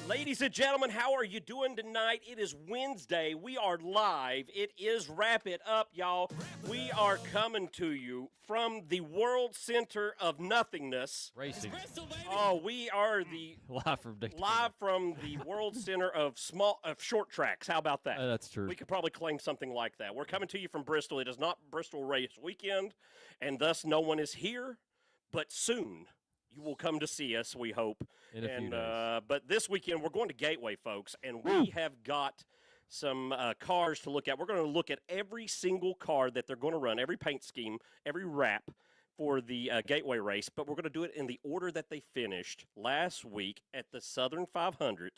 Ladies and gentlemen, how are you doing tonight? It is Wednesday. We are live. It is Wrap It Up, y'all. We are coming to you from the World Center of Nothingness. Racing. Oh, we are the Live from Daytona. live from the World Center of short tracks. How about that? That's true. We could probably claim something like that. We're coming to you from Bristol. It is not Bristol Race Weekend, and thus no one is here, but soon. You will come to see us, we hope. In a few days. But this weekend, we're going to Gateway, folks, and we have got some cars to look at. We're going to look at every single car that they're going to run, every paint scheme, every wrap for the Gateway race, but we're going to do it in the order that they finished last week at the Southern 500.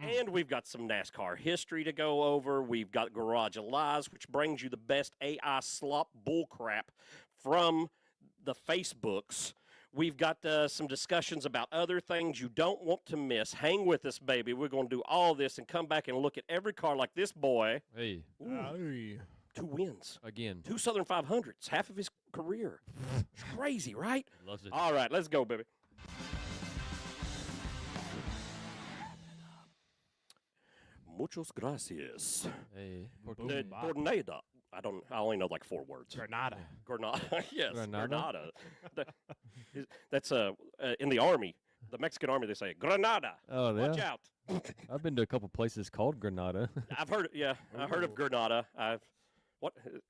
And we've got some NASCAR history to go over. We've got Garage of Lies, which brings you the best AI slop bullcrap from the Facebooks. We've got some discussions about other things you don't want to miss. Hang with us, baby. We're going to do all this and come back and look at every car like this boy. Hey. Ooh, 2 wins. Again. 2 Southern 500s, half of his career. It's crazy, right? Loves it. All right, let's go, baby. Muchos gracias. Hey. Por nada. I only know like 4 words. Granada. Granada. Yes, Granada? Granada. That's in the Army. The Mexican Army, they say, Granada. Oh, yeah? Watch out. I've been to a couple places called Granada. I've heard, I heard of Granada. I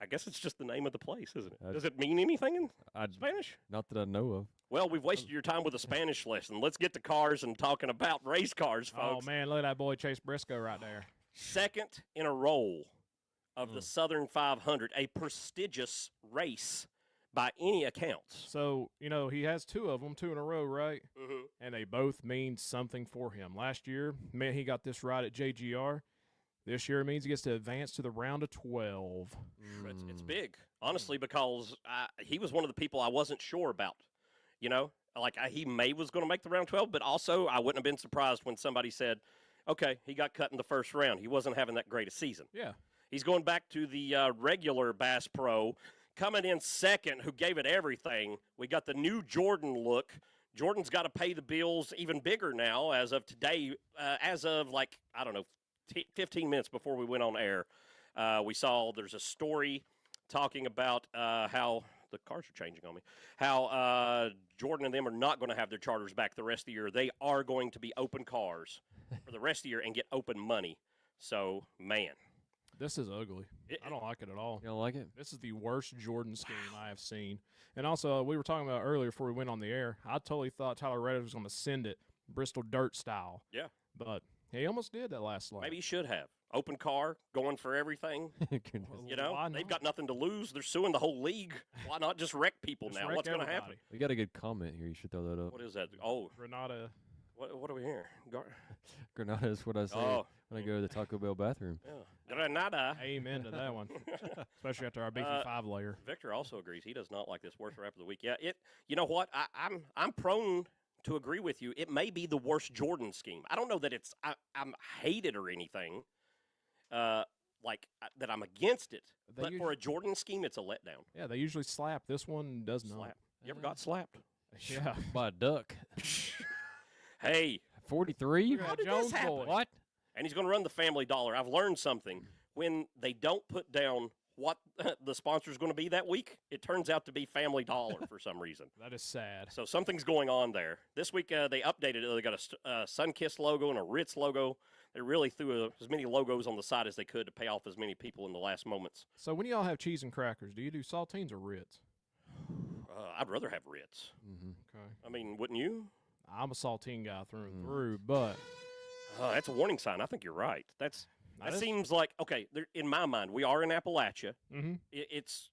guess it's just the name of the place, isn't it? Does it mean anything in Spanish? Not that I know of. Well, we've wasted your time with a Spanish lesson. Let's get to cars and talking about race cars, Oh, folks. man, look at that boy Chase Briscoe right there. Second in a row of the Southern 500, a prestigious race by any accounts. So, he has 2 of them, 2 in a row, right? Mm-hmm. And they both mean something for him. Last year, man, he got this right at JGR. This year it means he gets to advance to the round of 12. It's big, honestly, because he was one of the people I wasn't sure about. He was going to make the round 12, but also I wouldn't have been surprised when somebody said, okay, he got cut in the first round. He wasn't having that great a season. Yeah. He's going back to the regular Bass Pro, coming in second, who gave it everything. We got the new Jordan look. Jordan's got to pay the bills even bigger now as of today, 15 minutes before we went on air. We saw there's a story talking about how the cars are changing on me, how Jordan and them are not going to have their charters back the rest of the year. They are going to be open cars for the rest of the year and get open money. So, man. This is ugly. I don't like it at all. You don't like it? This is the worst Jordan scheme I have seen. And also, we were talking about earlier before we went on the air, I totally thought Tyler Reddick was going to send it Bristol dirt style. Yeah. But he almost did that last lap. Maybe he should have. Open car, going for everything. They've got nothing to lose. They're suing the whole league. Why not just wreck people now? wreck What's going to everybody. happen? We got a good comment here. You should throw that up. What is that? Oh, Granada. what are we hearing? Granada is what I say when I go to the Taco Bell bathroom. Yeah. Granada. Amen to that one. Especially after our beefy 5-layer. Victor also agrees. He does not like this worst rap of the week. Yeah, you know what? I'm prone to agree with you. It may be the worst Jordan scheme. I don't know that I'm hated or anything. That I'm against it. But for a Jordan scheme, it's a letdown. Yeah, they usually slap. This one does not. Slap. You ever got slapped? Yeah. By a duck. Hey. 43? How did this happen? Boy. What? And he's going to run the Family Dollar. I've learned something. When they don't put down what the sponsor is going to be that week, it turns out to be Family Dollar for some reason. That is sad. So something's going on there. This week they updated it. They got a Sunkist logo and a Ritz logo. They really threw as many logos on the side as they could to pay off as many people in the last moments. So when y'all have cheese and crackers, do you do saltines or Ritz? I'd rather have Ritz. Mm-hmm. Okay. I mean, wouldn't you? I'm a saltine guy through and through, but That's a warning sign. I think you're right. That seems like, okay, in my mind, we are in Appalachia. Mm-hmm. It's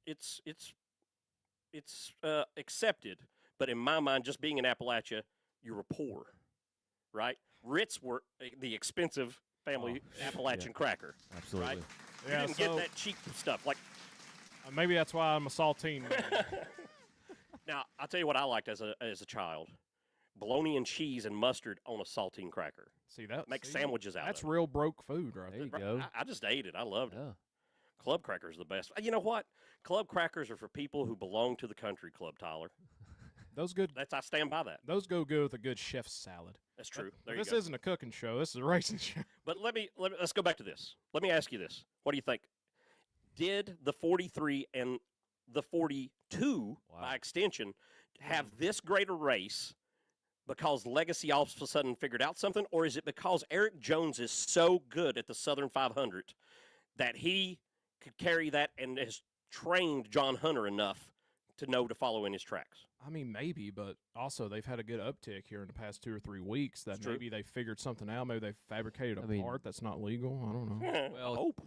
accepted, but in my mind, just being in Appalachia, you're poor, right? Ritz were the expensive family Appalachian cracker. Absolutely. Right? Yeah, you didn't get that cheap stuff. Like maybe that's why I'm a saltine man. Now, I'll tell you what I liked as a child. Bologna and cheese and mustard on a saltine cracker. Make sandwiches out of it. That's real broke food right There you there. go. I just ate it. I loved it. Yeah. Club crackers are the best. You know what? Club crackers are for people who belong to the country club, Tyler. Those good. I stand by that. Those go good with a good chef's salad. That's true. This isn't a cooking show. This is a racing show. But let's go back to this. Let me ask you this. What do you think? Did the 43 and the 42, by extension, have this great a race because Legacy all of a sudden figured out something, or is it because Eric Jones is so good at the Southern 500 that he could carry that and has trained John Hunter enough to know to follow in his tracks? I mean, maybe, but also they've had a good uptick here in the past 2 or 3 weeks that maybe they figured something out. Maybe they fabricated a part that's not legal. I don't know. Well, I hope.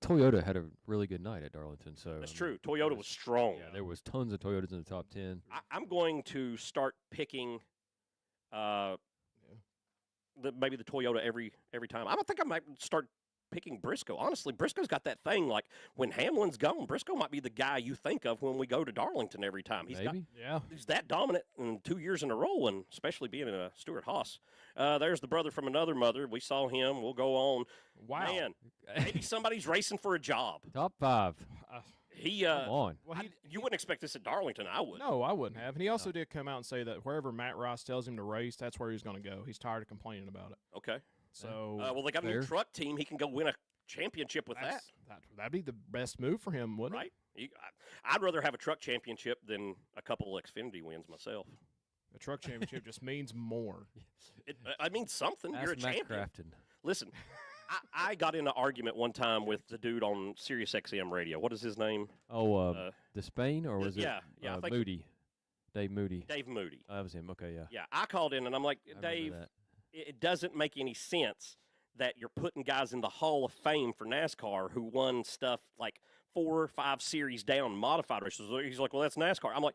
Toyota had a really good night at Darlington. So That's true. Toyota was strong. Yeah, there was tons of Toyotas in the top 10. I'm going to start picking maybe the Toyota every time. I don't think I might start picking Briscoe. Honestly, Briscoe's got that thing, like, when Hamlin's gone, Briscoe might be the guy you think of when we go to Darlington every time. He's that dominant in 2 years in a row, and especially being a Stuart Haas. There's the brother from another mother. We saw him. We'll go on. Wow. Man, maybe somebody's racing for a job. Top 5. Come on. Well, you wouldn't expect this at Darlington. I would. No, I wouldn't have. And he also did come out and say that wherever Matt Rice tells him to race, that's where he's going to go. He's tired of complaining about it. Okay. So, well, they got a new truck team. He can go win a championship with that. That'd be the best move for him, wouldn't it? Right. I'd rather have a truck championship than a couple of Xfinity wins myself. A truck championship just means more. I mean something. You're a champion. Crafton. Listen, I got in an argument one time with the dude on Sirius XM radio. What is his name? Despain, or was it Moody? Dave Moody. Dave Moody. That was him. Okay, yeah. Yeah, I called in and I'm like, Dave, it doesn't make any sense that you're putting guys in the Hall of Fame for NASCAR who won stuff like 4 or 5 series down modified races. He's like, well, that's NASCAR. I'm like,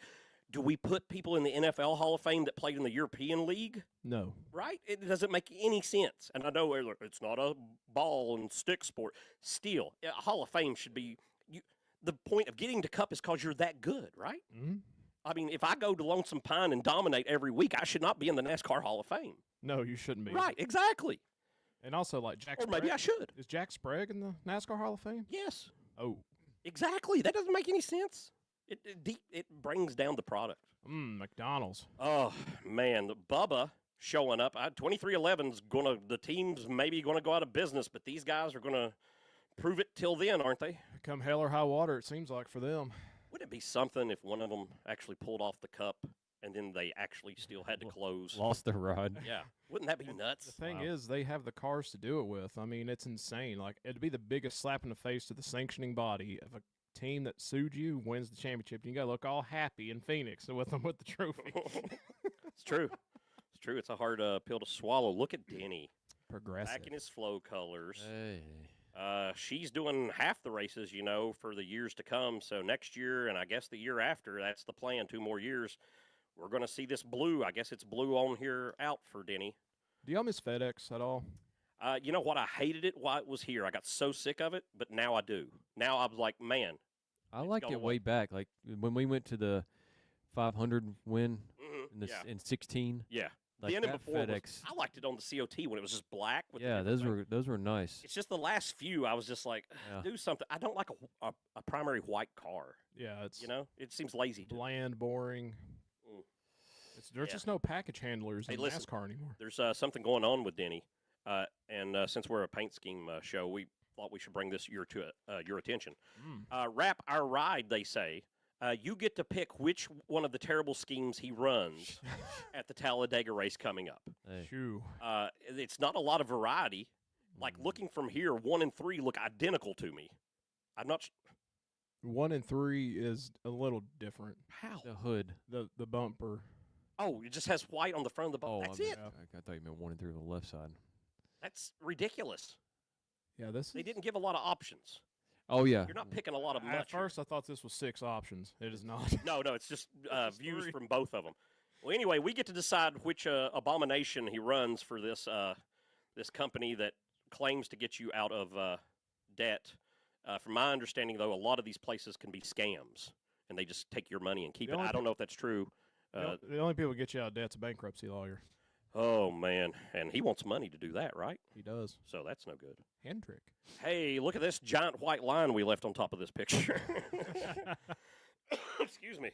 do we put people in the NFL Hall of Fame that played in the European League? No. Right? It doesn't make any sense. And I know it's not a ball and stick sport. Still, a Hall of Fame should be the point of getting to Cup is because you're that good, right? Mm-hmm. I mean, if I go to Lonesome Pine and dominate every week, I should not be in the NASCAR Hall of Fame. No, you shouldn't be. Right, exactly. And also, like Jack Sprague. Or maybe I should. Is Jack Sprague in the NASCAR Hall of Fame? Yes. Oh. Exactly. That doesn't make any sense. It brings down the product. McDonald's. Oh, man. The Bubba showing up. 2311's the team's maybe going to go out of business, but these guys are going to prove it till then, aren't they? Come hell or high water, it seems like, for them. Wouldn't it be something if one of them actually pulled off the Cup and then they actually still had to close? Lost their ride. Yeah. Wouldn't that be nuts? The thing is, they have the cars to do it with. I mean, it's insane. Like, it'd be the biggest slap in the face to the sanctioning body if a team that sued you wins the championship. You got to look all happy in Phoenix with them with the trophy. It's true. It's true. It's a hard pill to swallow. Look at Denny. Progressive. Back in his flow colors. Hey. She's doing half the races, for the years to come. So next year, and I guess the year after, that's the plan, 2 more years. We're going to see this blue. I guess it's blue on here out for Denny. Do y'all miss FedEx at all? You know what? I hated it while it was here. I got so sick of it, but now I do. Now I was like, man. I liked it way back. Like when we went to the 500 win in 16. Yeah. Like the end before FedEx. I liked it on the COT when it was just black. With those were nice. It's just the last few I was just like, do something. I don't like a primary white car. Yeah, it's it seems lazy. Bland, boring. There's just no package handlers in NASCAR anymore. There's something going on with Denny, and since we're a paint scheme show, we thought we should bring this to your attention. Wrap our ride, they say. You get to pick which one of the terrible schemes he runs at the Talladega race coming up. Hey. It's not a lot of variety. Like looking from here, 1 and 3 look identical to me. I'm not. 1 and 3 is a little different. How? The hood, the bumper. Oh, it just has white on the front of the bumper. That's it. I thought you meant 1 and 3 on the left side. That's ridiculous. Yeah, they didn't give a lot of options. Oh, yeah. You're not picking a lot of much. At first, I thought this was 6 options. It is not. No, it's just views from both of them. Well, anyway, we get to decide which abomination he runs for this this company that claims to get you out of debt. From my understanding, though, a lot of these places can be scams, and they just take your money and keep it. I don't know if that's true. The only people who get you out of debt's a bankruptcy lawyer. Oh, man. And he wants money to do that, right? He does. So that's no good. Hendrick. Hey, look at this giant white line we left on top of this picture. Excuse me.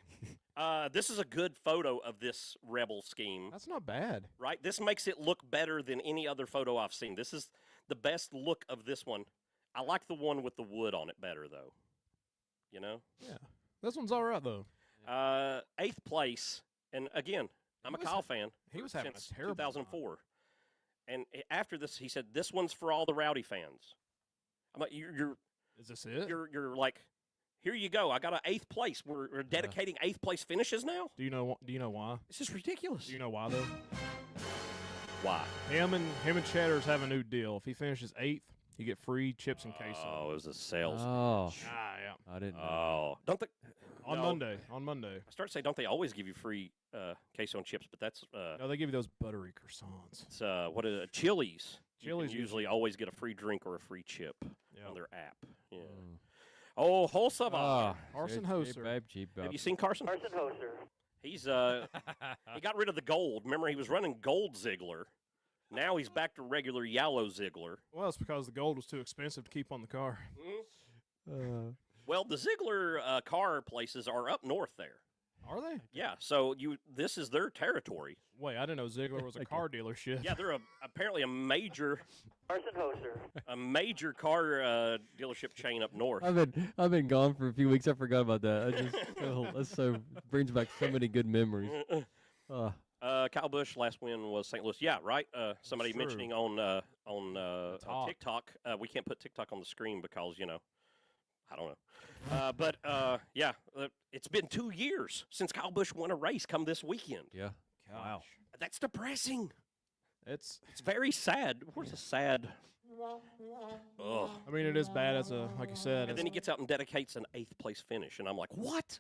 This is a good photo of this Rebel scheme. That's not bad. Right? This makes it look better than any other photo I've seen. This is the best look of this one. I like the one with the wood on it better, though. You know? Yeah. This one's all right, though. 8th place. And again, I'm a Kyle fan. He was having since a terrible 2004. And after this, he said, "This one's for all the Rowdy fans." I'm like, "You're Is this it? you're like, here you go. I got an 8th place. We're dedicating 8th place finishes now. Do you know why? This is ridiculous. Do you know why though? Why? Him and Cheddar's have a new deal. If he finishes 8th, you get free chips and queso. Oh, it was a sales. Oh, Yeah. I didn't know. Oh, don't they? On no. Monday. On Monday. I started to say, don't they always give you free queso and chips? But that's No, they give you those buttery croissants. it's what is it? Chili's. Chili's You usually always get a free drink or a free chip on their app. Yeah. Mm. Oh, whole Savage. Carson Cheap Hoser. babe, cheap Have babe. you seen Carson? Carson Hoser. He's he got rid of the gold. Remember, he was running gold Ziggler. Now he's back to regular yellow Ziggler. Well, it's because the gold was too expensive to keep on the car. Well, the Ziggler car places are up north there. Are they? Yeah, so this is their territory. Wait, I didn't know Ziegler was a car dealership. Yeah, they're apparently a major Carson Hoser. car dealership chain up north. I've been gone for a few weeks. I forgot about that. That's so brings back so many good memories. Kyle Busch last win was St. Louis. Yeah, right. Somebody True. mentioning on TikTok. We can't put TikTok on the screen because I don't know. But yeah, it's been 2 years since Kyle Busch won a race. Come this weekend. Yeah. Wow. That's depressing. It's very sad. Where's the sad? Ugh. I mean, it is bad as like you said. And then he gets out and dedicates an 8th place finish, and I'm like, what?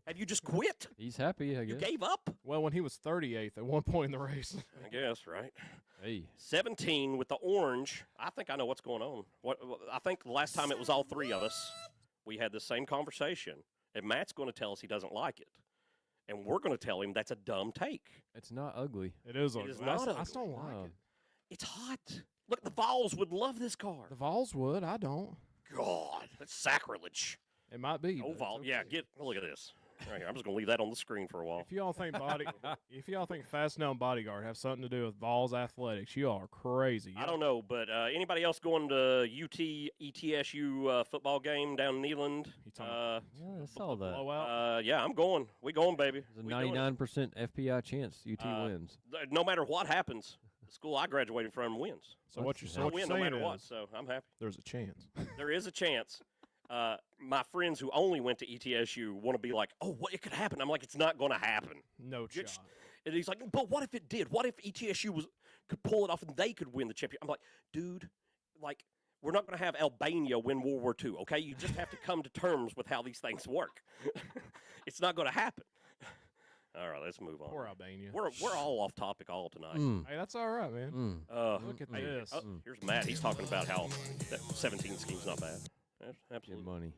Have you just quit? He's happy, I You guess. gave up? Well, when he was 38th at one point in the race. I guess, right? Hey. 17 with the orange. I think I know what's going on. I think the last time it was all three of us, we had the same conversation, and Matt's going to tell us he doesn't like it. And we're going to tell him that's a dumb take. It's not ugly. It is. It is ugly. not I ugly. still like No. it. It's hot. Look, the Vols would love this car. The Vols would. I don't. God, that's sacrilege. It might be. Oh, but Vol. it's Yeah, okay. look at this. Right here. I'm just going to leave that on the screen for a while. If y'all think Fast Now and Bodyguard have something to do with Vols athletics, you are crazy. I don't know, but anybody else going to UT ETSU football game down in Neyland? You talking Yeah, I saw that. blowout? Yeah, I'm going. We going, baby. There's a We doing it. 99% FPI chance UT wins. No matter what happens, the school I graduated from wins. So what you're They'll what you're win no saying matter what, is so I'm happy. there's a chance. There is a chance. My friends who only went to ETSU want to be like, oh, what it could happen. I'm like, it's not going to happen. No Just- shot. And he's like, but what if it did? What if ETSU could pull it off and they could win the championship? I'm like, dude, like, we're not going to have Albania win World War II, okay? You just have to come to terms with how these things work. It's not going to happen. All right, let's move on. Poor Albania. We're all off topic all tonight. Mm. Hey, that's all right, man. Mm. Look at Hey, this. here's Matt. He's talking about how that 17 scheme's not bad. Yes, Get absolutely. money.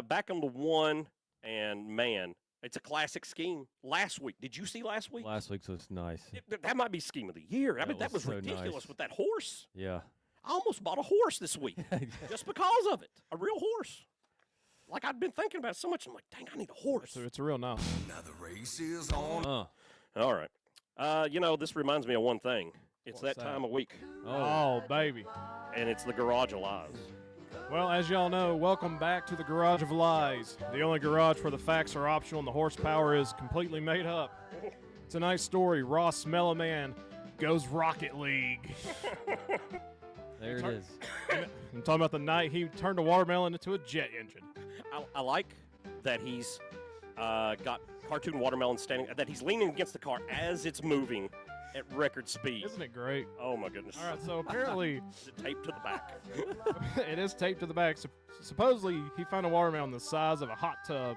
Back on the one, and man, it's a classic scheme. Last week, did you see last week? Last week's was nice. That might be scheme of the year. I mean, that was was so ridiculous nice. with that horse. Yeah. I almost bought a horse this week just because of it. A real horse. Like, I'd been thinking about it so much. I'm like, dang, I need a horse. So it's a real nice. Now the race is on. All right. This reminds me of one thing. It's What's that that? time of week, Oh, baby. and it's the Garage of Lies. Well, as y'all know, welcome back to the Garage of Lies, the only garage where the facts are optional and the horsepower is completely made up. Tonight's story, Ross Smellaman goes Rocket League. There it is. I'm talking about the night he turned a watermelon into a jet engine. I like that he's got cartoon watermelon standing, that he's leaning against the car as it's moving at record speed. Isn't it great? Oh, my goodness. All right, so apparently Is it taped to the back? it is taped to the back. Supposedly, he found a watermelon the size of a hot tub,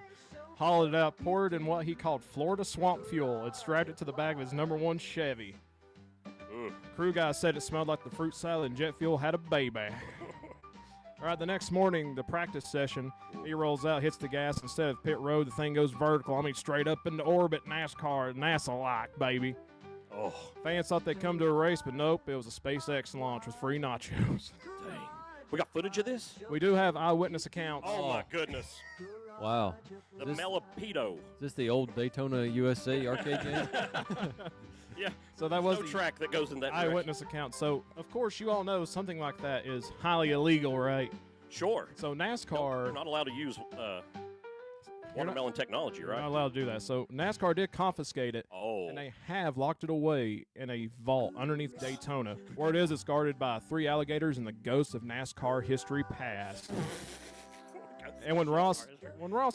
hollowed it out, poured in what he called Florida swamp fuel, and strapped it to the back of his #1 Chevy. Crew guy said it smelled like the fruit salad and jet fuel had a baby. All right, the next morning, the practice session, he rolls out, hits the gas. Instead of pit road, the thing goes vertical. I mean, straight up into orbit, NASCAR, NASA-like, baby. Oh, Fans thought they'd come to a race, but nope, it was a SpaceX launch with free nachos. dang. We got footage of this? We do have eyewitness accounts. Oh, my goodness. Wow. The Is this, Melipedo. is this the old Daytona USA arcade game? Yeah. So that was No the track that goes in that direction. eyewitness account. So, of course, you all know something like that is highly illegal, right? Sure. So You're NASCAR, not allowed to use watermelon technology, you're right? not allowed to do that. So NASCAR did confiscate it, Oh. and they have locked it away in a vault underneath Daytona. Where it is, it's guarded by 3 alligators and the ghosts of NASCAR history past. And when Ross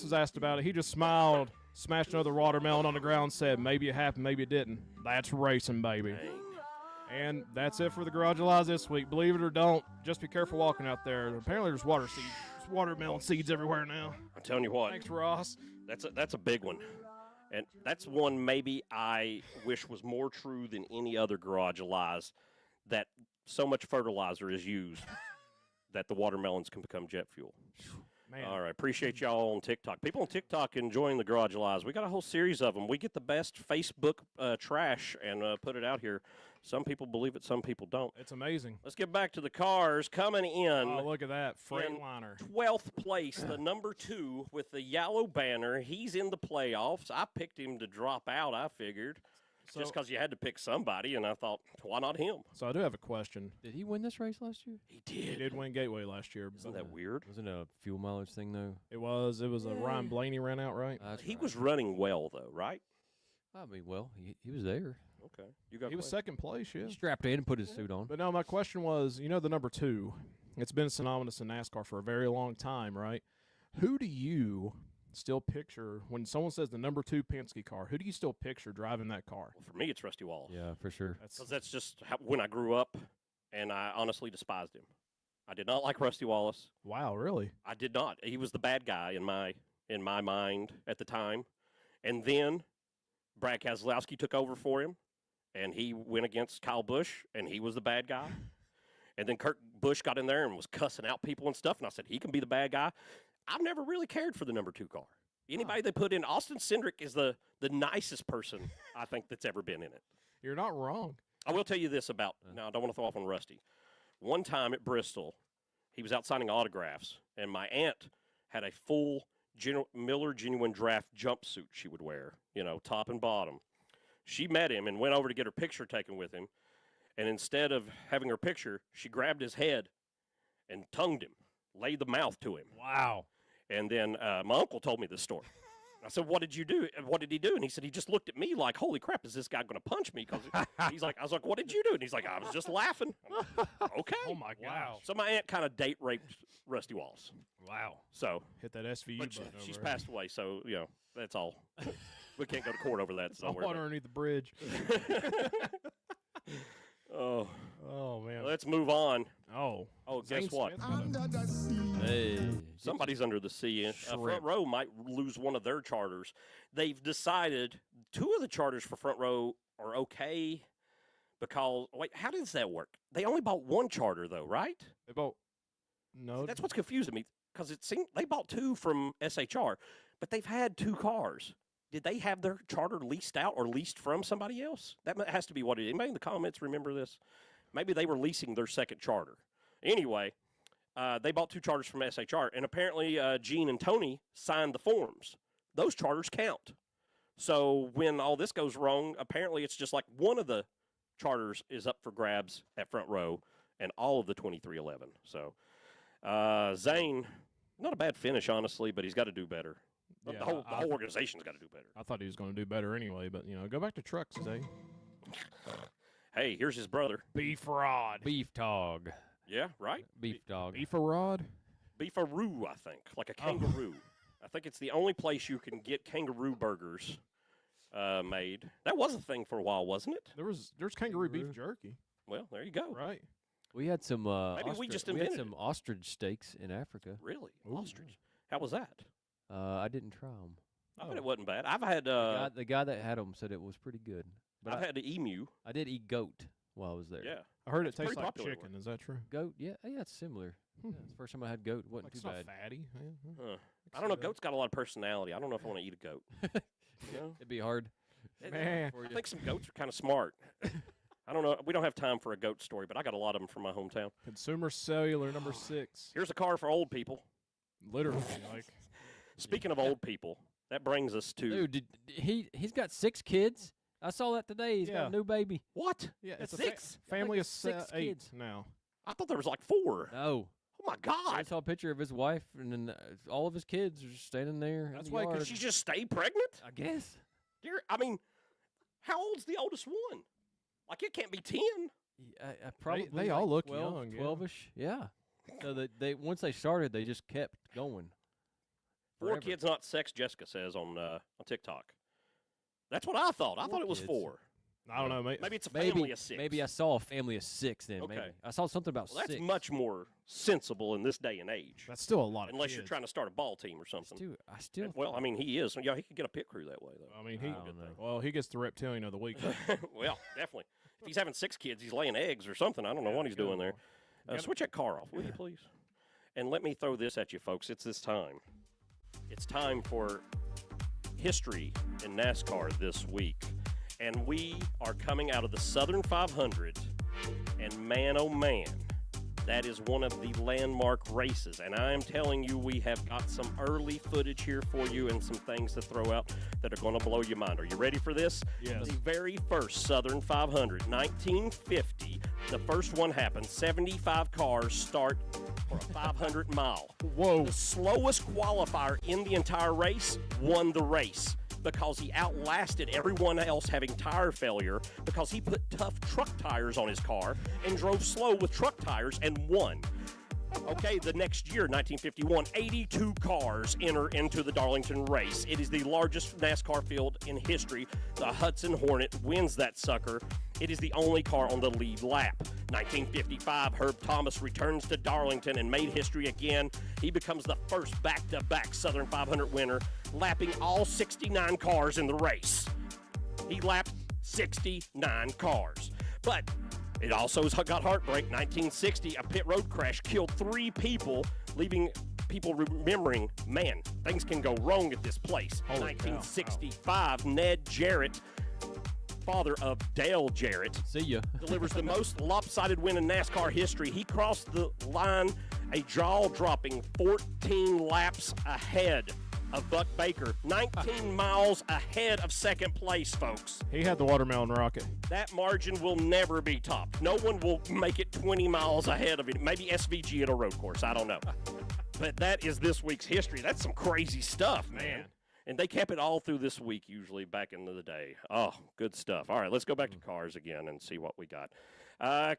was asked about it, he just smiled, smashed another watermelon on the ground, and said, "Maybe it happened, maybe it didn't. That's racing, baby." Dang. And that's it for the Garage of Lies this week. Believe it or don't, just be careful walking out there. Apparently, there's watermelon seeds everywhere now. I'm telling you what. Thanks, Ross. That's a big one. And that's one maybe I wish was more true than any other Garage of Lies, that so much fertilizer is used that the watermelons can become jet fuel. Man. All right, appreciate y'all on TikTok. People on TikTok enjoying the Garage of Lies. We got a whole series of them. We get the best Facebook trash and put it out here. Some people believe it, some people don't. It's amazing. Let's get back to the cars coming in. Oh, look at that. Freightliner. 12th place, the number 2 with the yellow banner. He's in the playoffs. I picked him to drop out, I figured, just because you had to pick somebody, and I thought, why not him? So I do have a question. Did he win this race last year? He He did. did win Gateway last year. Isn't but that weird? Wasn't it a fuel mileage thing, though? It was a Ryan Blaney ran out, right? That's He right. was running well, though, right? I mean, well, he was there. Okay. You got He was second place, yeah. He strapped in and put his suit on. But no, my question was, the number 2, it's been synonymous in NASCAR for a very long time, right? Who do you still picture when someone says the number 2 Penske car? Who do you still picture driving that car? Well, for me, it's Rusty Wallace. Yeah, for sure. Because that's just when I grew up, and I honestly despised him. I did not like Rusty Wallace. Wow, really? I did not. He was the bad guy in my mind at the time. And then Brad Keselowski took over for him, and he went against Kyle Busch, and he was the bad guy. And then Kurt Busch got in there and was cussing out people and stuff, and I said, he can be the bad guy. I've never really cared for the number 2 car. Anybody they put in, Austin Cindric is the nicest person I think that's ever been in it. You're not wrong. I will tell you this about, now I don't want to throw off on Rusty. One time at Bristol, he was out signing autographs, and my aunt had a full Miller Genuine Draft jumpsuit she would wear, top and bottom. She met him and went over to get her picture taken with him, and instead of having her picture, she grabbed his head and tongued him, laid the mouth to him. Wow. And then my uncle told me this story. I said, "What did you do? What did he do?" And he said, "He just looked at me like, holy crap, is this guy going to punch me?" Because I was like, "What did you do?" And he's like, "I was just laughing." I'm like, okay. Oh, my gosh. So my aunt kind of date raped Rusty Wallace. Wow. So, Hit that SVU but button she's over there. passed away, so that's all. We can't go to court over that. So don't worry Water about underneath the bridge. it. Oh, Oh, man. let's move on. Oh. Oh, guess Zane what? Smith. Hey. Somebody's under the sea. Front Shrimp. Row might lose one of their charters. They've decided 2 of the charters for Front Row are okay because, wait, how does that work? They only bought 1 charter, though, right? They bought. No. That's what's confusing me because it seemed they bought 2 from SHR, but they've had 2 cars. Did they have their charter leased out or leased from somebody else? That has to be what it is. Anybody in the comments remember this? Maybe they were leasing their second charter. Anyway, they bought 2 charters from SHR, and apparently Gene and Tony signed the forms. Those charters count. So when all this goes wrong, apparently it's just like one of the charters is up for grabs at Front Row, and all of the 2311. So Zane, not a bad finish, honestly, but he's got to do better. Yeah, the whole organization's got to do better. I thought he was going to do better anyway, but, go back to trucks, Zane. Hey, here's his brother. Beef Rod. Beef dog. Yeah, right? Beef dog. Beef Rod? Beefaroo, I think, like a kangaroo. I think it's the only place you can get kangaroo burgers made. That was a thing for a while, wasn't it? There's kangaroo beef jerky, Well, there you go. right? We had some Maybe we just we had invented some it. ostrich steaks in Africa. Really? Ooh. Ostrich. How was that? I didn't try them. I bet it wasn't bad. I've had The guy that had them said it was pretty good. But I've had the emu. I did eat goat while I was there. Yeah. I heard it It's tastes pretty like popular chicken. Is that true? Goat, yeah, it's similar. Hmm. Yeah, it's the first time I had goat. It wasn't Like too it's not bad. fatty. Yeah, Huh. can I don't know. see that. Goat's got a lot of personality. I don't know if I want to eat a goat. You know? It'd be hard. Man. for I you. think some goats are kind of smart. I don't know. We don't have time for a goat story, but I got a lot of them from my hometown. Consumer Cellular number 6. Here's a car for old people. Literally, like Speaking of old people, that brings us to Dude, he's got 6 kids. I saw that today. He's got a new baby. what? Yeah, That's it's six. family of 6 8 kids now. I thought there was like 4. No. Oh my I God! saw a picture of his wife, and then all of his kids are just standing there. That's in the why, 'cause yard. Did she just stay pregnant? I guess. Dear, I mean, how old's the oldest one? Like it can't be 10. I probably they all look 12, young, yeah. 12-ish. Yeah. So they once they started, they just kept going. 4 Forever. kids, not sex. Jessica says on TikTok. That's what I thought. I 4 thought it was kids. 4. I don't know, mate. Maybe it's a family of 6. Maybe I saw a family of 6 then. Okay. Maybe. I saw something about Well, that's 6. much more sensible in this day and age. That's still a lot of Unless kids. you're trying to start a ball team or something. I still. Well, I mean, he is. Yeah, he could get a pit crew that way, though. I mean, I don't know. well, he gets the reptilian of the week. Well, definitely. If he's having 6 kids, he's laying eggs or something. I don't know what he's doing there. Switch that car off, will you, please? And let me throw this at you, folks. It's this time. It's time for history in NASCAR this week. And we are coming out of the Southern 500. And man, oh man, that is one of the landmark races. And I am telling you, we have got some early footage here for you and some things to throw out that are going to blow your mind. Are you ready for this? Yes. The very first Southern 500, 1950. The first one happened. 75 cars start for a 500 mile. Whoa. The slowest qualifier in the entire race won the race because he outlasted everyone else having tire failure because he put tough truck tires on his car and drove slow with truck tires and won. Okay, the next year, 1951, 82 cars enter into the Darlington race. It is the largest NASCAR field in history. The Hudson Hornet wins that sucker. It is the only car on the lead lap. 1955, Herb Thomas returns to Darlington and made history again. He becomes the first back-to-back Southern 500 winner, lapping all 69 cars in the race. He lapped 69 cars. But it also got heartbreak. 1960, a pit road crash killed 3 people, leaving people remembering, man, things can go wrong at this place. Holy 1965, Ned Jarrett, father of Dale Jarrett, See ya. delivers the most lopsided win in NASCAR history. He crossed the line a jaw-dropping 14 laps ahead of Buck Baker. 19 miles ahead of second place, folks. He had the watermelon rocket. That margin will never be topped. No one will make it 20 miles ahead of it. Maybe SVG at a road course. I don't know. But that is this week's history. That's some crazy stuff, man. And they kept it all through this week, usually, back in the day. Oh, good stuff. All right, let's go back to cars again and see what we got.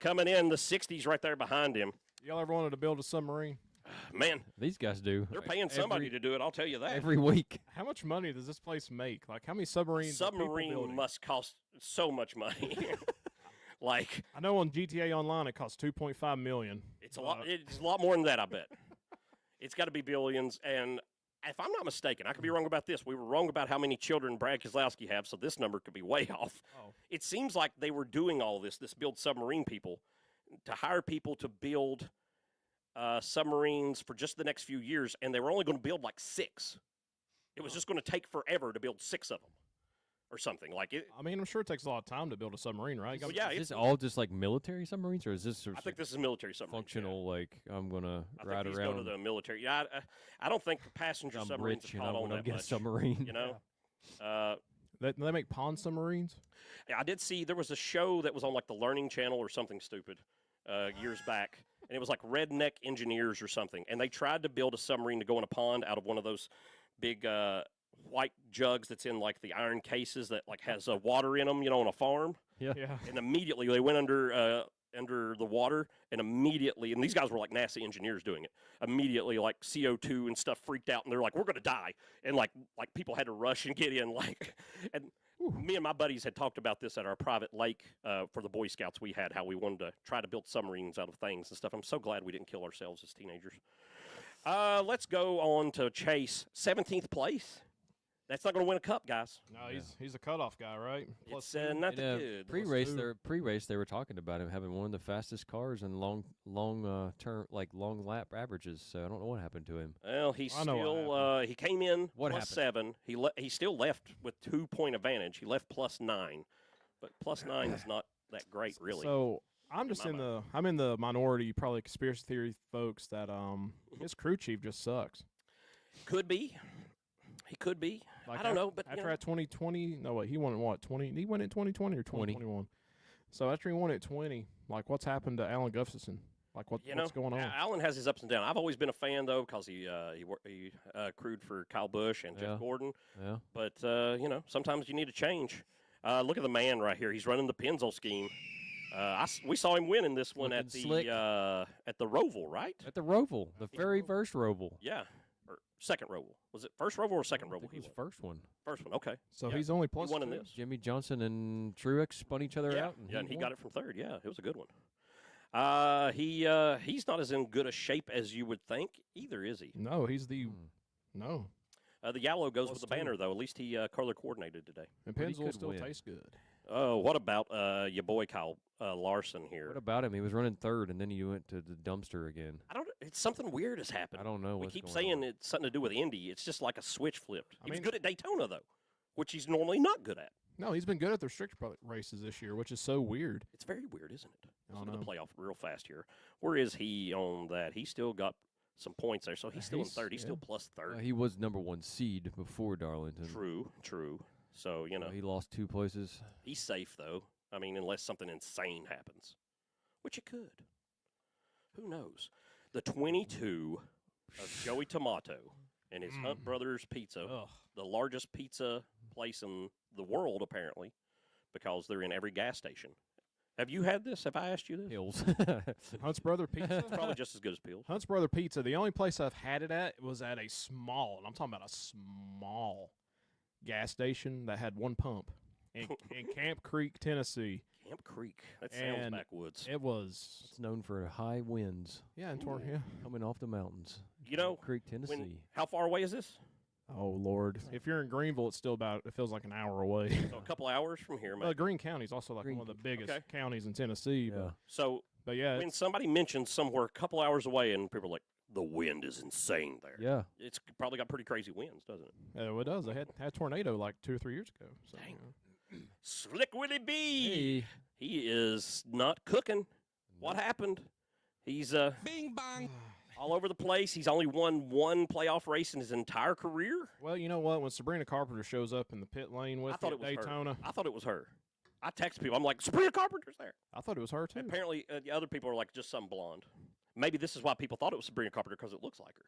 Coming in, the 60s right there behind him. Y'all ever wanted to build a submarine? Man, These guys do. they're paying somebody to do it, I'll tell you that. Every week. How much money does this place make? Like, how many submarines are people Submarine building? must cost so much money. Like, I know on GTA Online it costs $2.5 million. it's a lot more than that, I bet. It's got to be billions. And if I'm not mistaken, I could be wrong about this. We were wrong about how many children Brad Keselowski have, so this number could be way off. Oh. It seems like they were doing all this build submarine people, to hire people to build submarines for just the next few years, and they were only going to build like 6. It was just going to take forever to build 6 of them or something. Like it. I mean, I'm sure it takes a lot of time to build a submarine, right? Well, yeah, Is this all just like military submarines, or is this I think this is military submarine. functional? Like I'm gonna I ride think these around. go to the military. Yeah, I don't think passenger I'm submarines rich have and I caught on want to that get a much. submarine. You know, They make pond submarines? I did see there was a show that was on like the Learning Channel or something stupid years back, and it was like Redneck Engineers or something, and they tried to build a submarine to go in a pond out of one of those big white jugs that's in like the iron cases that like has water in them, you know, on a farm. Yeah. And immediately they went under the water, and immediately, and these guys were like NASA engineers doing it. Immediately, like CO2 and stuff freaked out, and they're like, "We're gonna die!" And like people had to rush and get in. Like, and me and my buddies had talked about this at our private lake for the Boy Scouts. We had how we wanted to try to build submarines out of things and stuff. I'm so glad we didn't kill ourselves as teenagers. Let's go on to Chase, 17th place. That's not going to win a cup, guys. No, he's a cutoff guy, right? It's not In the a good. pre-race, they were talking about him having one of the fastest cars and long lap averages. So I don't know what happened to him. Well, he I know what still he came in What plus happened? 7. He still left with 2-point advantage. He left plus 9, but plus 9 is not that great, really. So I'm just I'm in the minority, probably conspiracy theory folks that his crew chief just sucks. Could be. He could be. Like I don't know, but after that 2020, no wait, he won in what 20? He won in 2020 or 2021. So after he won at 20, like what's happened to Alan Gustafson? Like what's going on? Alan has his ups and downs. I've always been a fan though because he crewed for Kyle Busch and Jeff Gordon. Yeah. But sometimes you need a change. Look at the man right here. He's running the Penzo scheme. We saw him winning this one at the Roval, right? At the Roval, the very first Roval. Yeah. Or second Roval. Was it first Roval or second Roval? He was first one. First one, okay. So he's only plus he won in two. this. Jimmy Johnson and Truex spun each other out. And he got it from third. Yeah, it was a good one. He's not as in good a shape as you would think either, is he? No, he's the no. The yellow goes with the banner, though. At least he color coordinated today. And Pennzoil still tastes good. Oh, what about your boy Kyle Larson here? What about him? He was running third, and then he went to the dumpster again. It's something weird has happened. I don't know. We keep saying it's something to do with Indy. It's just like a switch flipped. He was good at Daytona, though, which he's normally not good at. No, he's been good at the restrictor races this year, which is so weird. It's very weird, isn't it? I know. The playoff real fast here. Where is he on that? He's still got some points there, so he's still in third. He's still plus third. He was number one seed before Darlington. True. So, he lost 2 places. He's safe, though. I mean, unless something insane happens, which it could. Who knows? The 22 of Joey Tomato and his Hunt Brothers Pizza, the largest pizza place in the world, apparently, because they're in every gas station. Have you had this? Have I asked you this? Hills. Hunt's Brother Pizza? It's probably just as good as Peel's. Hunt's Brother Pizza, the only place I've had it at was at a small, and I'm talking about a small gas station that had one pump in Camp Creek, Tennessee. Camp Creek. That sounds backwoods. It's known for high winds. Yeah, coming off the mountains. Camp Creek, Tennessee. How far away is this? Oh, Lord. If you're in Greenville, it's still it feels like an hour away. So a couple hours from here, maybe. Greene County is also one of the biggest counties in Tennessee. Yeah. When somebody mentions somewhere a couple hours away and people are like, the wind is insane there. Yeah. It's probably got pretty crazy winds, doesn't it? Yeah, it does. They had a tornado like 2 or 3 years ago. So, dang. Slick Willie B. Hey. He is not cooking. What happened? He's bing bang all over the place. He's only won 1 playoff race in his entire career. Well, you know what? When Sabrina Carpenter shows up in the pit lane with Daytona, I thought it was her. I texted people. I'm like, Sabrina Carpenter's there. I thought it was her too. Apparently, the other people are like just some blonde. Maybe this is why people thought it was Sabrina Carpenter because it looks like her.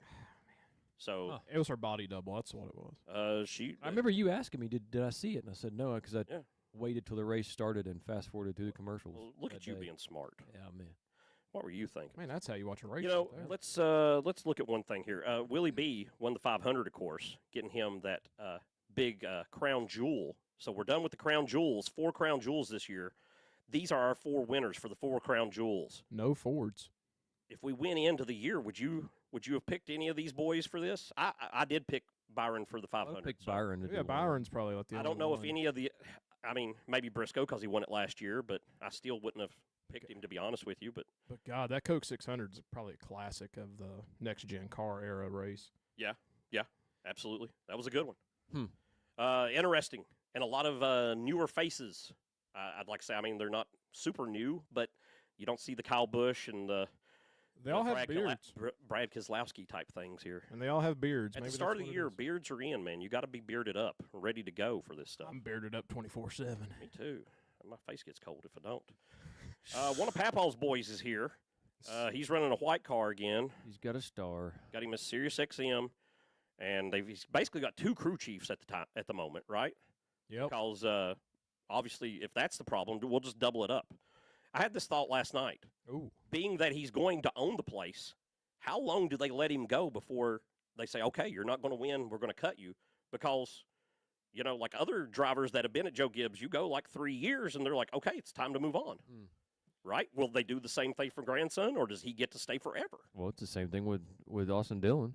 So it was her body double. That's what it was. I remember you asking me, did I see it? And I said no, because I waited till the race started and fast forwarded through the commercials. Well, look at you being smart. Yeah, man. What were you thinking? Man, that's how you watch a race. Let's look at one thing here. Willie B won the 500, of course, getting him that big crown jewel. So we're done with the crown jewels. 4 crown jewels this year. These are our 4 winners for the 4 crown jewels. No Fords. If we went into the year, would you have picked any of these boys for this? I did pick Byron for the 500. I picked Byron. Byron's probably like the. I don't know if any of the. I mean, maybe Briscoe because he won it last year, but I still wouldn't have picked him to be honest with you. But God, that Coke 600 is probably a classic of the next gen car era race. Yeah, absolutely. That was a good one. Interesting, and a lot of newer faces. I'd like to say. I mean, they're not super new, but you don't see the Kyle Busch and the. They all have beards. Brad Keselowski type things here. And they all have beards. At the start of the year, beards are in, man. You got to be bearded up, ready to go for this stuff. I'm bearded up 24/7. Me too. My face gets cold if I don't. One of Papaw's boys is here. He's running a white car again. He's got a star. Got him a Sirius XM, and he's basically got 2 crew chiefs at the moment, right? Yep. Because obviously, if that's the problem, we'll just double it up. I had this thought last night. Ooh. Being that he's going to own the place, how long do they let him go before they say, okay, you're not going to win, we're going to cut you? Because, like other drivers that have been at Joe Gibbs, you go like 3 years, and they're like, okay, it's time to move on. Right? Will they do the same thing for grandson, or does he get to stay forever? Well, it's the same thing with Austin Dillon.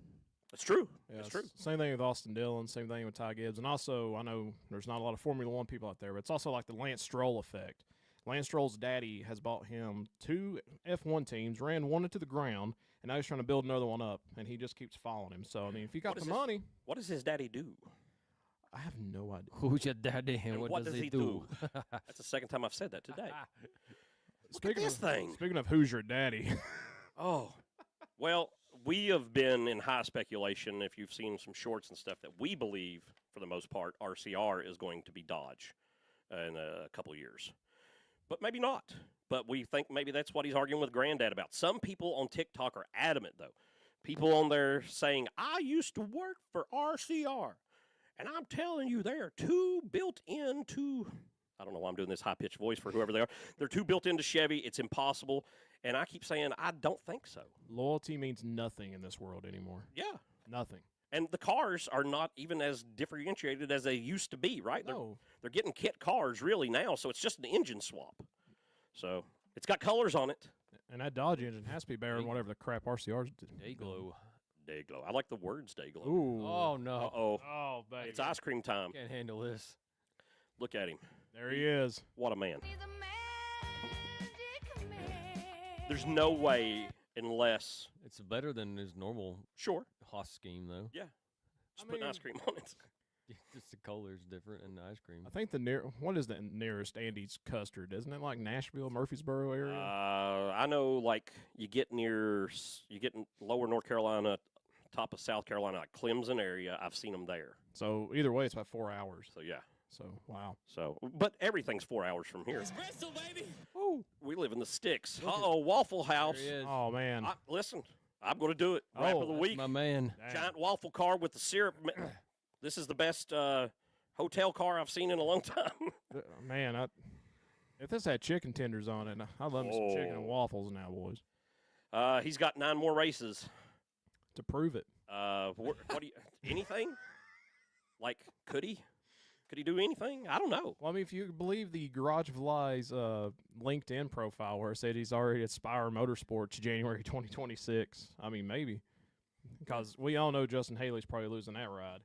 That's true. Yeah, That's true. Same thing with Austin Dillon, same thing with Ty Gibbs. And also, I know there's not a lot of Formula One people out there, but it's also like the Lance Stroll effect. Lance Stroll's daddy has bought him 2 F1 teams, ran one into the ground, and now he's trying to build another one up, and he just keeps following him. So, I mean, if you got the money. What does his daddy do? I have no idea. Who's your daddy and what does he do? That's the second time I've said that today. Look Speaking at this thing. Speaking of who's your daddy. Oh, well, we have been in high speculation, if you've seen some shorts and stuff, that we believe, for the most part, RCR is going to be Dodge in a couple of years. But maybe not. But we think maybe that's what he's arguing with Granddad about. Some people on TikTok are adamant, though. People on there saying, I used to work for RCR, and I'm telling you, they are too built into, I don't know why I'm doing this high-pitched voice for whoever they are. They're too built into Chevy. It's impossible. And I keep saying, I don't think so. Loyalty means nothing in this world anymore. Yeah. Nothing. And the cars are not even as differentiated as they used to be, right? No. They're getting kit cars really now, so it's just an engine swap. So it's got colors on it. And that Dodge engine has to be better than whatever the crap RCR's do. Dayglow. Dayglow. I like the words Dayglow. Ooh. Oh, no. Uh-oh. Oh, baby. It's ice cream time. Can't handle this. Look at him. There he is. What a man. There's no way unless... It's better than his normal Sure. Haas scheme, though. Yeah. Just I put mean- ice cream on it. Just the color's different in the ice cream. I think what is the nearest Andy's custard? Isn't it like Nashville, Murfreesboro area? I know, like, you get in lower North Carolina, top of South Carolina, like Clemson area. I've seen them there. So either way, it's about 4 hours. So, yeah. So, wow. So, but everything's 4 hours from here. Espresso, baby. Ooh. We live in the sticks. Uh-oh, Waffle House. There he is. Oh, man. Listen, I'm going to do it. Wrap of the Oh, week. My man. Damn. Giant waffle car with the syrup. This is the best hotel car I've seen in a long time. Man, if this had chicken tenders on it, I love me some chicken and waffles now, boys. He's got 9 more races. To prove it. What do you? Anything? Like, could he? Could he do anything? I don't know. Well, I mean, if you believe the Garage of Lies LinkedIn profile where it said he's already at Spire Motorsports January 2026, I mean, maybe. Because we all know Justin Haley's probably losing that ride.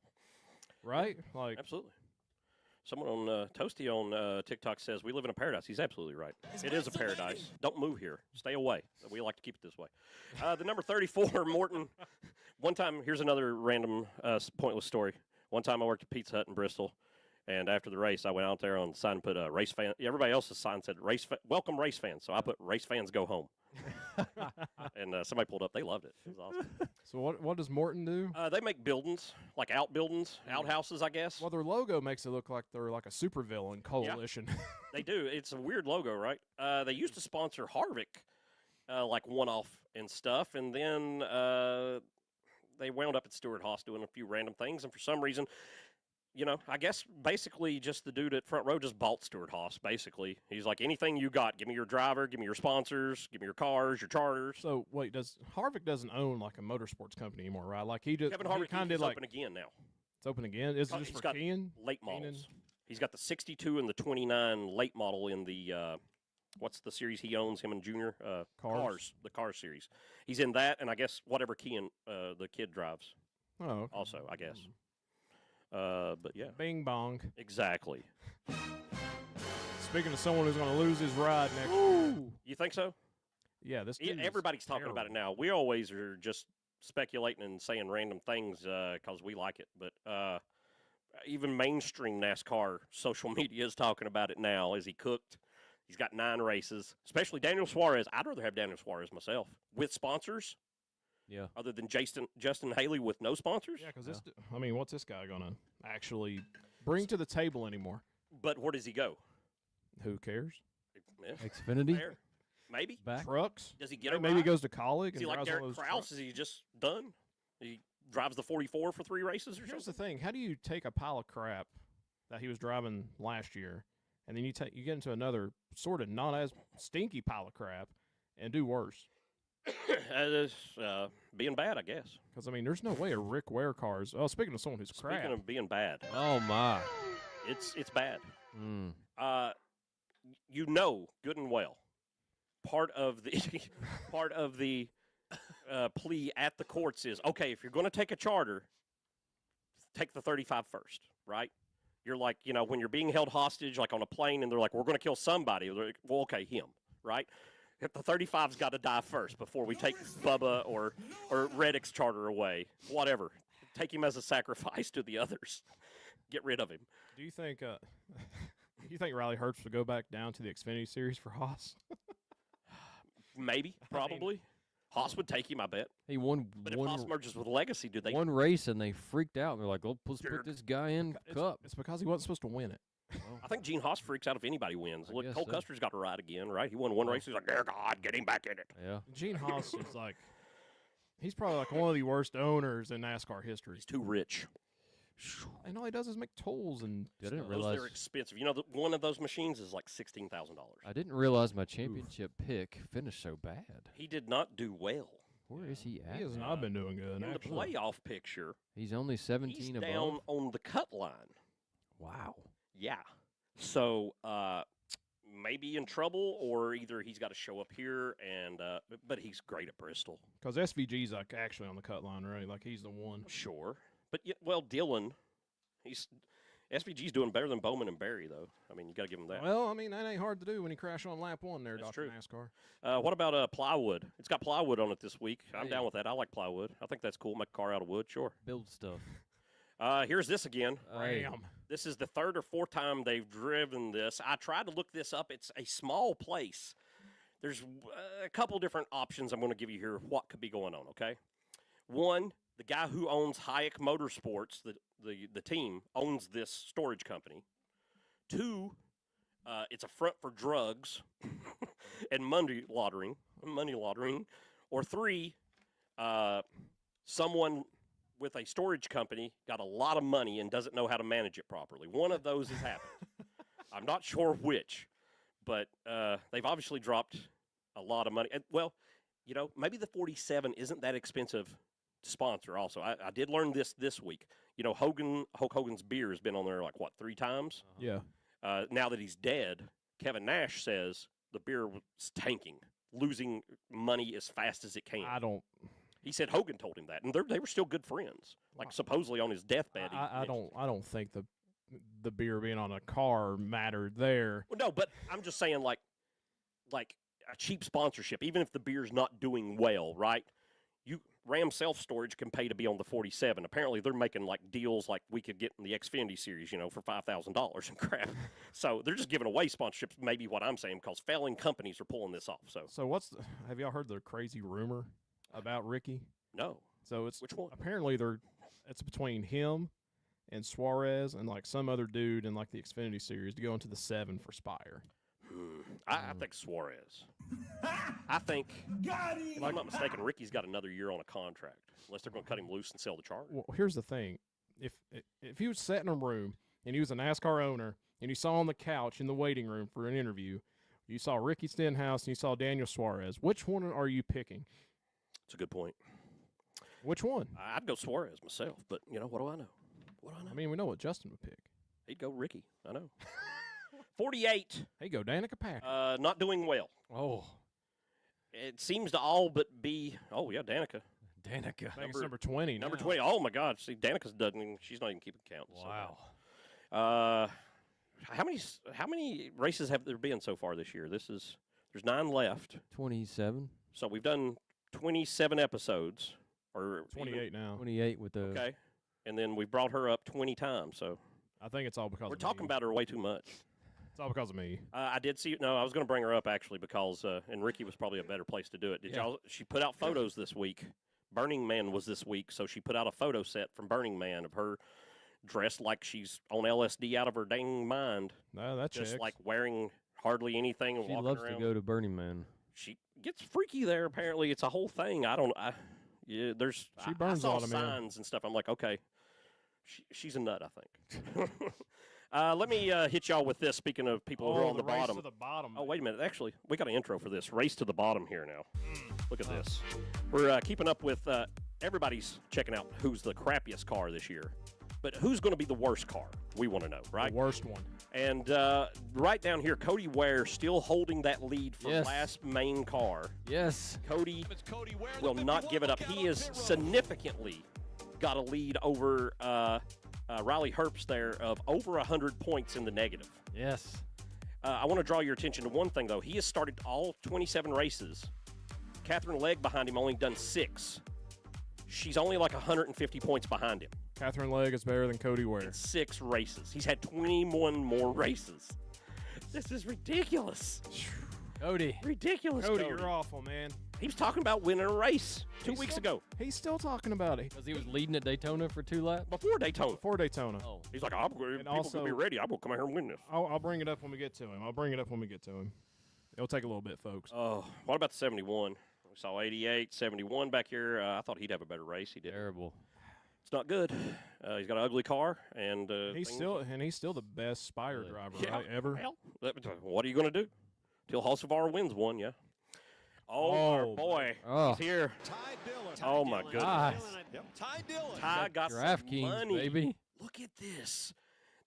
Right? Like, Absolutely. Someone on Toasty on TikTok says we live in a paradise. He's absolutely right. It is a paradise. Don't move here. Stay away. We like to keep it this way. The number 34, Morton. One time, here's another random pointless story. One time I worked at Pizza Hut in Bristol, and after the race, I went out there on the sign and put a race fan. Everybody else's sign said welcome race fans. So I put race fans go home. And somebody pulled up. They loved it. It was awesome. so what does Morton do? They make buildings, like outbuildings, outhouses, I guess. Well, their logo makes it look like they're like a supervillain coalition. They do. It's a weird logo, right? They used to sponsor Harvick, like one-off and stuff, and then they wound up at Stewart Haas doing a few random things, and for some reason, I guess basically just the dude at front row just bought Stewart Haas, basically. He's like, anything you got, give me your driver, give me your sponsors, give me your cars, your charters. So, wait, Harvick doesn't own like a motorsports company anymore, right? Like Kevin Harvick kind is of like open again now. It's open again. Is it just He's for got Keenan? late models. He's got the 62 and the 29 late model in the what's the series he owns, him and Junior? Cars. The Cars series. He's in that, and I guess whatever Kean, the kid drives Oh, okay. also, I guess. But yeah. Bing bong. Exactly. Speaking of someone who's going to lose his ride next year. You think so? Yeah, this Yeah, dude is everybody's talking about it now. We always are just speculating and saying random things because we like it. But even mainstream NASCAR social media is talking about it now. Is he cooked? He's got 9 races, especially Daniel Suarez. I'd rather have Daniel Suarez myself with sponsors. Yeah. Other than Justin Haley with no sponsors. Yeah, because what's this guy going to actually bring to the table anymore? But where does he go? Who cares? Yeah, Xfinity. fair. Maybe. Back. Trucks? Does he get a Maybe he ride? goes to college. Is he and like drives one Derek of those Krause? trucks? Is he just done? He drives the 44 for 3 races or Here's something? the thing: how do you take a pile of crap that he was driving last year, and then you get into another sort of not as stinky pile of crap and do worse? Being bad, I guess. Because I mean, there's no way a Rick Ware car's. Oh, speaking of someone who's crap, Speaking of being bad, Oh, my. it's bad. Mm. Good and well. Part of the plea at the courts is, okay, if you're going to take a charter, take the 35 first, right? You're like, when you're being held hostage, like on a plane, and they're like, we're going to kill somebody. They're like, well, okay, him, right? The 35's got to die first before we take Bubba or Reddick's charter away. Whatever. Take him as a sacrifice to the others. Get rid of him. do you think Riley Hurts would go back down to the Xfinity Series for Haas? Maybe, probably. Haas would take him, I bet. He won But if Haas merges with Legacy, do they? one race and they freaked out. They're like, "Let's put this guy in Cup." It's because he wasn't supposed to win it. I think Gene Haas freaks out if anybody wins. Look, Cole so. Custer's got to ride again, right? He won one race. He's like, "Dear God, get him back in it." Yeah. Gene Haas is like, he's probably like one of the worst owners in NASCAR history. He's too rich. And all he does is make tolls and I didn't Those realize they're expensive. You know, one of those machines is like $16,000. I didn't realize my championship pick finished so bad. He did not do well. Where is he at? he has not been doing good. In the Actually. playoff picture, He's only 17 he's above. down on the cut line. Wow. Yeah. So maybe in trouble, or either he's got to show up here, and but he's great at Bristol. Because SVG's like actually on the cut line, right? Like he's the one. Sure. But, well, Dylan, SVG's doing better than Bowman and Barry, though. I mean, you got to give him that. Well, I mean, that ain't hard to do when you crash on lap 1 there, That's Dr. true. NASCAR. What about plywood? It's got plywood on it this week. I'm Hey. down with that. I like plywood. I think that's cool. Make a car out of wood, sure. Build stuff. Here's this again. Hey. Ram. This is the third or fourth time they've driven this. I tried to look this up. It's a small place. There's a couple different options I'm going to give you here. What could be going on? Okay, one, the guy who owns Hayek Motorsports, the team, owns this storage company. Two, it's a front for drugs and money laundering. Or three, someone with a storage company got a lot of money and doesn't know how to manage it properly. One of those has happened. I'm not sure which, but they've obviously dropped a lot of money. And, well, you know, maybe the 47 isn't that expensive to sponsor also. I did learn this week. You know, Hulk Hogan's beer has been on there like, what, 3 times? Yeah. Now that he's dead, Kevin Nash says the beer was tanking, losing money as fast as it can. He said Hogan told him that, and they were still good friends. Like supposedly on his deathbed. I don't think the beer being on a car mattered there. Well, no, but I'm just saying like a cheap sponsorship, even if the beer's not doing well, right? Ram Self Storage can pay to be on the 47. Apparently, they're making like deals like we could get in the Xfinity Series, you know, for $5,000 and crap. So they're just giving away sponsorships. Maybe what I'm saying, because failing companies are pulling this off. So have y'all heard the crazy rumor about Ricky? no, So it's which one? apparently it's between him and Suarez and like some other dude in like the Xfinity Series to go into the 7 for Spire. I think Suarez. I think, if I'm not mistaken, Ricky's got another year on a contract, unless they're going to cut him loose and sell the charter. Well, here's the thing: if he was sat in a room and he was a NASCAR owner and you saw on the couch in the waiting room for an interview, you saw Ricky Stenhouse and you saw Daniel Suarez. Which one are you picking? It's a good point. Which one? I'd go Suarez myself, but, you know, what do I know? I mean, we know what Justin would pick. He'd go Ricky. I know. 48. Hey, go Danica Patrick. Not doing well. Oh, It seems to all but be. Oh yeah, Danica. Danica. I think it's number 20 Number now. 20. Oh my God. See, Danica's she's not even keeping count. Wow. So, how many races have there been so far this year? There's 9 left. 27. So we've done 27 episodes, or 28 now. 28 with the. Okay, and then we brought her up 20 times. So I think it's all because we're of talking me. about her way too much. It's all because of me. I did see. No, I was going to bring her up actually because, and Ricky was probably a better place to do it. She put out photos this week. Burning Man was this week, so she put out a photo set from Burning Man of her dressed like she's on LSD out of her dang mind. No, that Just checks. like wearing hardly anything and She walking loves around. to go to Burning Man. She gets freaky there. Apparently, it's a whole thing. Yeah, there's. She I burns a saw lot of men. signs and stuff. I'm like, okay, she's a nut, I think. Let me hit y'all with this. Speaking of people who are on the race bottom. to the bottom. Oh, wait a minute. Actually, we got an intro for this. Race to the bottom here now. Look at this. We're keeping up with everybody's checking out who's the crappiest car this year. But who's going to be the worst car? We want to know, right? The worst one. And right down here, Cody Ware still holding that lead for Yes. last main car. Yes. Cody will not give it up. He is significantly got a lead over Riley Herbst there of over 100 points in the negative. Yes. I want to draw your attention to one thing, though. He has started all 27 races. Catherine Legg behind him only done 6. She's only like 150 points behind him. Catherine Legg is better than Cody Ware. In 6 races. He's had 21 more races. This is ridiculous. Cody. Ridiculous, Cody, you're awful, man. He was talking about winning a race 2 weeks ago. He's still talking about it. Because he was leading at Daytona for 2 laps? Before Daytona. Before Daytona. Oh. He's like, people also, can be ready. I'm going to come out here and win this. I'll bring it up when we get to him. It'll take a little bit, folks. Oh, what about the 71? We saw 88, 71 back here. I thought he'd have a better race. He did. Terrible. It's not good. He's got an ugly car, and he's still the best Spire driver right, ever. Well, what are you going to do? Till Hocevar wins one, yeah. Oh, our boy, he's here. Ty Dillon. Oh my goodness. Ty Dillon. Ty got some DraftKings, money. baby. Look at this.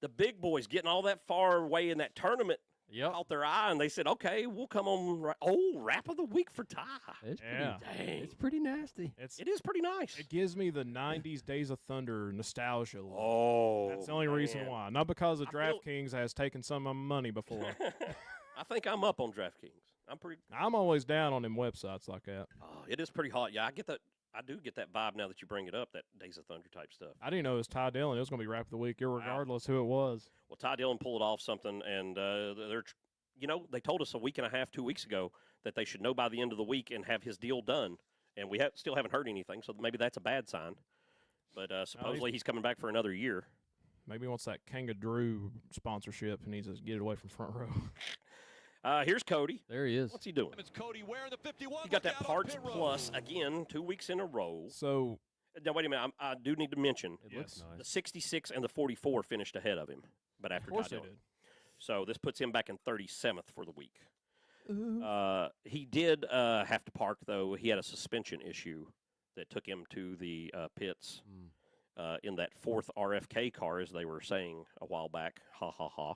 The big boys getting all that far away in that tournament. Yep. Caught their eye, and they said, okay, we'll come on. Wrap of the week for Ty. It's Yeah. it's pretty nasty. It is pretty nice. It gives me the 90s Days of Thunder nostalgia. Oh, That's the only reason man. why. Not because of I feel- DraftKings has taken some of my money before. I think I'm up on DraftKings. I'm always down on them websites like that. Oh, it is pretty hot. Yeah, I get that. I do get that vibe now that you bring it up, that Days of Thunder type stuff. I didn't know it was Ty Dillon. It was going to be Rap of the Week, regardless who it was. Well, Ty Dillon pulled off something, and they told us a week and a half, 2 weeks ago, that they should know by the end of the week and have his deal done, and we still haven't heard anything, so maybe that's a bad sign. But supposedly he's coming back for another year. Maybe he wants that Kangaroo sponsorship and needs to get it away from front row. Here's Cody. There he is. What's he doing? It's Cody wearing the 51. He got that Parts Plus again, 2 weeks in a row. So Now, wait a minute. I do need to mention It looks the nice. 66 and the 44 finished ahead of him, but after of course Ty they Dillon. did. So this puts him back in 37th for the week. He did have to park, though. He had a suspension issue that took him to the pits in that fourth RFK car, as they were saying a while back. Ha, ha, ha.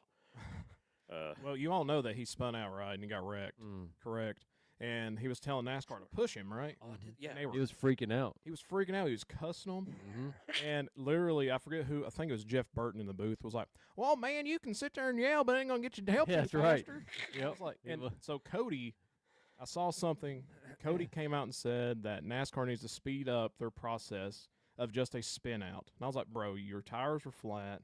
Well, you all know that he spun out, right, and he got wrecked. Correct. And he was telling NASCAR to push him, right? Oh, yeah. And they were- He was freaking out. He was freaking out. He was cussing them. And literally, I forget who, I think it was Jeff Burton in the booth, was like, well, man, you can sit there and yell, but it ain't going to get you to help Yeah, you that's right. faster. Yep. I was like, He and was. so Cody, I saw something. Cody came out and said that NASCAR needs to speed up their process of just a spin out. And I was like, bro, your tires were flat.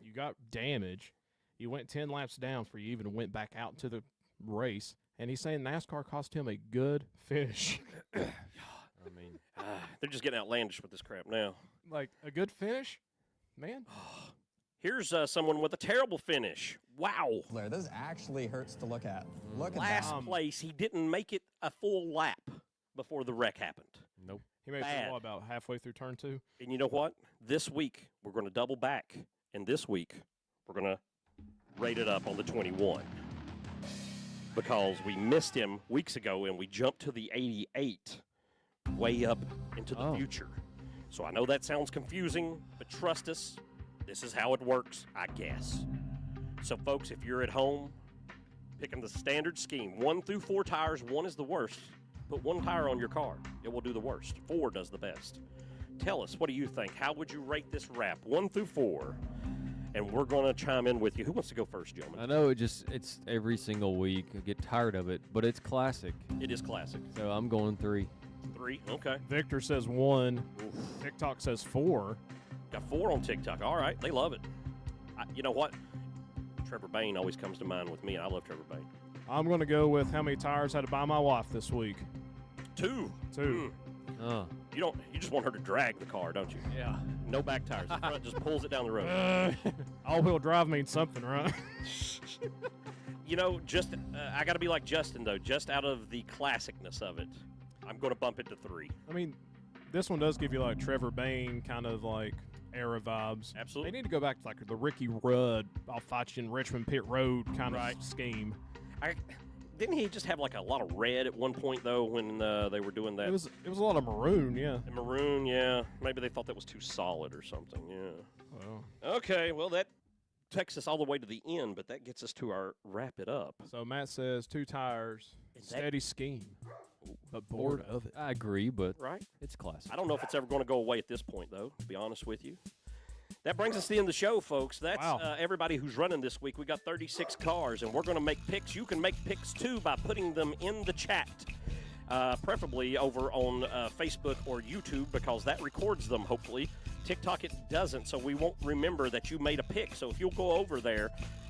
You got damage. You went 10 laps down before you even went back out into the race. And he's saying NASCAR cost him a good finish. I mean, They're just getting outlandish with this crap now. Like, a good finish? Man. Here's someone with a terrible finish. Wow. Blair, this actually hurts to look at. Look at Last that. place, he didn't make it a full lap before the wreck happened. nope. He made Bad. it about halfway through turn 2. And you know what? This week, we're going to double back. And this week, we're going to rate it up on the 21. Because we missed him weeks ago and we jumped to the 88 way up into the future. So I know that sounds confusing, but trust us, this is how it works, I guess. So folks, if you're at home, picking the standard scheme, 1 through 4 tires, 1 is the worst. Put 1 tire on your car, it will do the worst. 4 does the best. Tell us, what do you think? How would you rate this wrap, 1 through 4? And we're going to chime in with you. Who wants to go first, gentlemen? I know it's every single week. I get tired of it, but it's classic. It is classic. So I'm going 3. 3, okay. Victor says 1. TikTok says 4. Got 4 on TikTok. All right, they love it. You know what? Trevor Bain always comes to mind with me, and I love Trevor Bain. I'm going to go with how many tires I had to buy my wife this week. 2. 2. You just want her to drag the car, don't you? Yeah. No back tires. The front just pulls it down the road. All-wheel drive means something, right? You know, I got to be like Justin, though. Just out of the classicness of it, I'm going to bump it to 3. I mean, this one does give you like Trevor Bain kind of like era vibes. Absolutely. They need to go back to like the Ricky Rudd, I'll fight you in Richmond Pit Road kind of scheme. Didn't he just have like a lot of red at one point, though, when they were doing that? It was a lot of maroon, yeah. And maroon, yeah. Maybe they thought that was too solid or something, yeah. Well, Okay, well, that takes us all the way to the end, but that gets us to our wrap it up. so Matt says 2 tires, Is that- steady scheme, but bored of it. I agree, but Right? it's classic. I don't know if it's ever going to go away at this point, though, to be honest with you. That brings us to the end of the show, folks. That's everybody who's running this week. We got 36 cars, and we're going to make picks. You can make picks, too, by putting them in the chat, preferably over on Facebook or YouTube, because that records them, hopefully. TikTok, it doesn't, so we won't remember that you made a pick. So if you'll go over there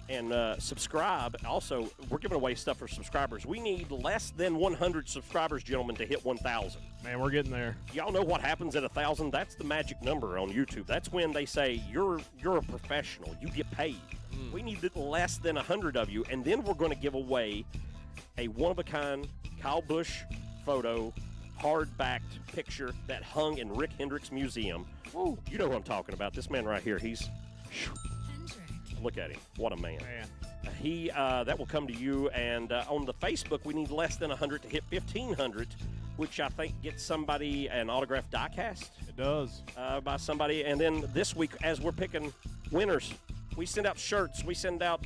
And subscribe. Also, we're giving away stuff for subscribers. We need less than 100 subscribers, gentlemen, to hit 1,000. Man, we're getting there. Y'all know what happens at 1,000? That's the magic number on YouTube. That's when they say, you're a professional. You get paid. We need less than 100 of you, and then we're going to give away a one-of-a-kind Kyle Busch photo, hard-backed picture that hung in Rick Hendrick's museum. Ooh, you know who I'm talking about. This man right here, he's... Look at him. What a man. That will come to you. And on the Facebook, we need less than 100 to hit 1,500, which I think gets somebody an autographed die-cast. It does. By somebody. And then this week, as we're picking winners, we send out shirts. We send out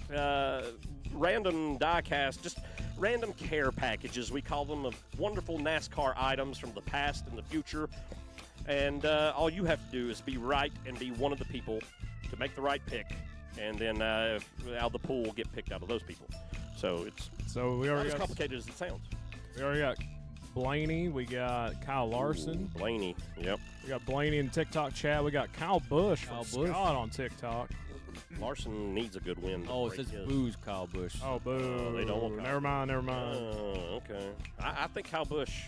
random die-cast, just random care packages, we call them, of wonderful NASCAR items from the past and the future. And all you have to do is be right and be one of the people to make the right pick. And then out of the pool, we'll get picked out of those people. So it's we already not as got, complicated as it sounds. We already got Blaney. We got Kyle Larson. Ooh, Blaney, yep. We got Blaney in TikTok chat. We got Kyle Busch from Scott on TikTok. Larson needs a good win. Oh, it says booze Kyle Busch. Oh, boo. They don't want Never mind. Okay. I think Kyle Busch,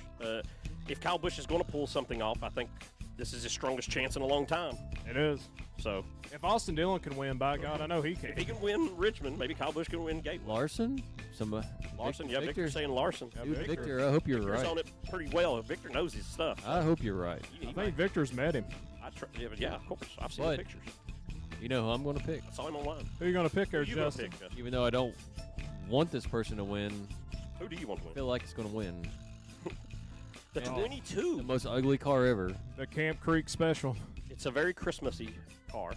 if Kyle Busch is going to pull something off, I think this is his strongest chance in a long time. It is. So if Austin Dillon can win, by God, I know he can. If he can win Richmond, maybe Kyle Busch can win Gateway. Larson? Larson, yeah, Victor's saying Larson. Yeah, Dude, Victor, I hope you're Victor's right. on it pretty well. Victor knows his stuff. I hope you're right. I think Victor's met him. Yeah, of course. I've seen the pictures. You know who I'm going to pick. I saw him online. Who are you going to pick there, Who you gonna Justin? pick, Justin? Even though I don't want this person to win, Who do you want to I win? feel like it's going to win. The 22. The most ugly car ever. The Camp Creek Special. It's a very Christmassy car.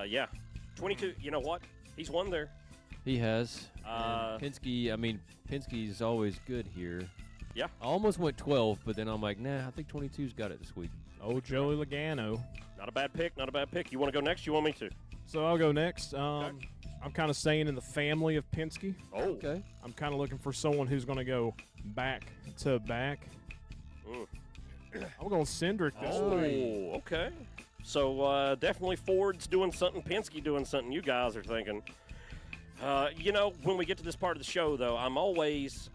Yeah. 22. You know what? He's won there. He has. And Penske's always good here. Yeah. I almost went 12, but then I'm like, nah, I think 22's got it this week. Oh, Joey Logano. Not a bad pick. Not a bad pick. You want to go next? You want me to? So I'll go next. I'm kind of staying in the family of Penske. Oh. Okay. I'm kind of looking for someone who's going to go back to back. I'm going Cindric this week. Oh, okay. So definitely Ford's doing something, Penske doing something. You guys are thinking. When we get to this part of the show, though, I'm always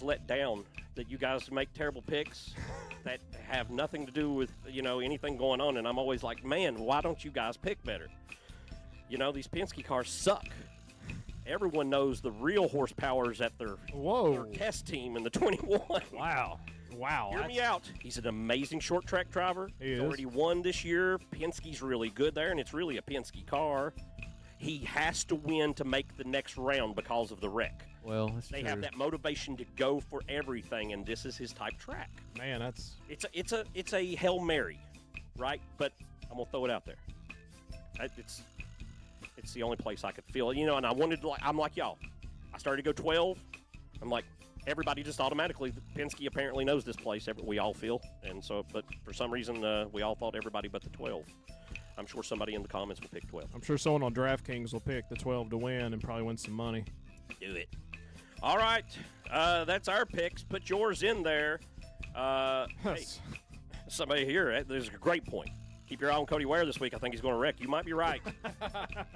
let down that you guys make terrible picks that have nothing to do with anything going on, and I'm always like, man, why don't you guys pick better? These Penske cars suck. Everyone knows the real horsepower is at their test team in the 21. Wow. Hear me out. He's an amazing short track driver. He's already won this year. Penske's really good there, and it's really a Penske car. He has to win to make the next round because of the wreck. Well, that's they true. have that motivation to go for everything, and this is his type track. Man, it's a Hail Mary, right? But I'm gonna throw it out there. It's the only place I could feel it, and I wanted to, I'm like y'all. I started to go 12. I'm like, everybody just automatically, Penske apparently knows this place. We all feel, and so, but for some reason, we all thought everybody but the 12. I'm sure somebody in the comments will pick 12. I'm sure someone on DraftKings will pick the 12 to win and probably win some money. Do it. All right, that's our picks. Put yours in there. Hey, somebody here, there's a great point. Keep your eye on Cody Ware this week. I think he's going to wreck. You might be right.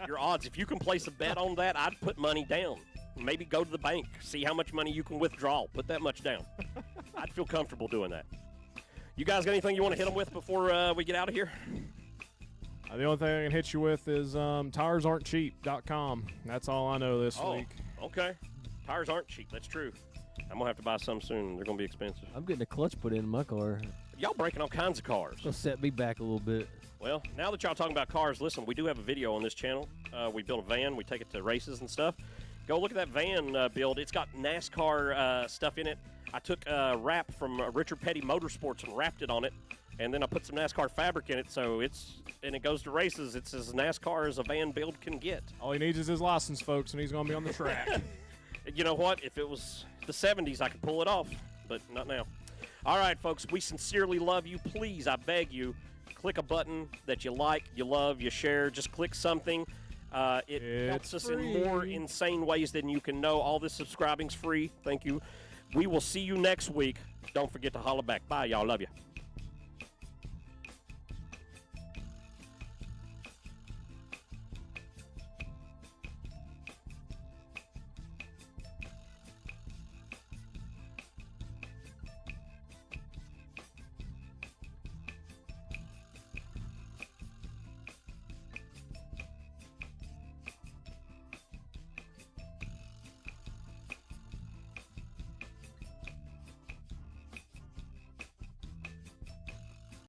Your odds, if you can place a bet on that, I'd put money down. Maybe go to the bank, see how much money you can withdraw. Put that much down. I'd feel comfortable doing that. You guys got anything you want to hit them with before we get out of here? The only thing I can hit you with is tiresaren'tcheap.com. That's all I know this week. Okay. Tires aren't cheap. That's true. I'm going to have to buy some soon. They're going to be expensive. I'm getting a clutch put in my car. Y'all breaking all kinds of cars. It'll set me back a little bit. Well, now that y'all talking about cars, listen, we do have a video on this channel. We built a van. We take it to races and stuff. Go look at that van build. It's got NASCAR stuff in it. I took a wrap from Richard Petty Motorsports and wrapped it on it. And then I put some NASCAR fabric in it, so it goes to races. It's as NASCAR as a van build can get. All he needs is his license, folks, and he's going to be on the track. You know what? If it was the 70s, I could pull it off, but not now. All right, folks, we sincerely love you. Please, I beg you, click a button that you like, you love, you share. Just click something. It helps us in more insane ways than you can know. All this subscribing's free. Thank you. We will see you next week. Don't forget to holler back. Bye, y'all. Love you.